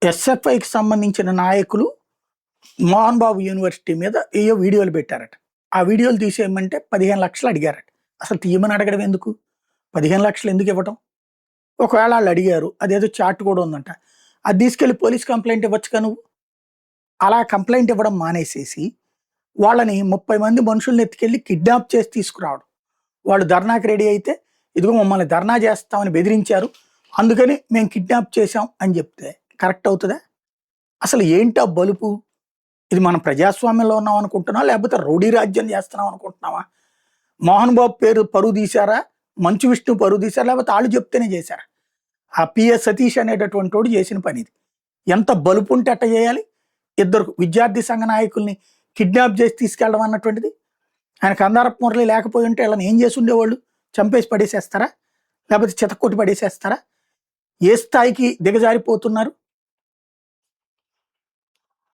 ఎస్ఎఫ్ఐకి సంబంధించిన నాయకులు మోహన్ బాబు యూనివర్సిటీ మీద ఏయో వీడియోలు పెట్టారట. ఆ వీడియోలు తీసేయమంటే 15 లక్షలు అడిగారట. అసలు తీయమని అడగడం ఎందుకు? 15 లక్షలు ఎందుకు ఇవ్వటం? ఒకవేళ వాళ్ళు అడిగారు, అదేదో చాట్ కూడా ఉందంట. అది తీసుకెళ్ళి పోలీస్ కంప్లైంట్ ఇవ్వచ్చుగా నువ్వు. అలా కంప్లైంట్ ఇవ్వడం మానేసేసి వాళ్ళని 30 మంది మనుషుల్ని ఎత్తుకెళ్ళి కిడ్నాప్ చేసి తీసుకురావడం. వాళ్ళు ధర్నాకి రెడీ అయితే, ఇదిగో మమ్మల్ని ధర్నా చేస్తామని బెదిరించారు, అందుకని మేము కిడ్నాప్ చేశాం అని చెప్తే కరెక్ట్ అవుతుందా? అసలు ఏంటి ఆ బలుపు? ఇది మనం ప్రజాస్వామ్యంలో ఉన్నాం అనుకుంటున్నావా, లేకపోతే రౌడీ రాజ్యం చేస్తున్నాం అనుకుంటున్నావా? మోహన్ బాబు పేరు పరువు తీశారా, మంచు విష్ణు పరువు తీశారా, లేకపోతే వాళ్ళు చెప్తేనే చేశారా? ఆ పిఎస్ సతీష్ అనేటటువంటి వాడు చేసిన పని ఇది. ఎంత బలుపు ఉంటే అట్ట చేయాలి? ఇద్దరు విద్యార్థి సంఘ నాయకుల్ని కిడ్నాప్ చేసి తీసుకెళ్ళడం అన్నటువంటిది. ఆయన కందారపు మురళి లేకపోయి ఉంటే వీళ్ళని ఏం చేసి ఉండేవాళ్ళు? చంపేసి పడేసేస్తారా, లేకపోతే చితక్కొట్టి పడేసేస్తారా? ఏ స్థాయికి దిగజారిపోతున్నారు?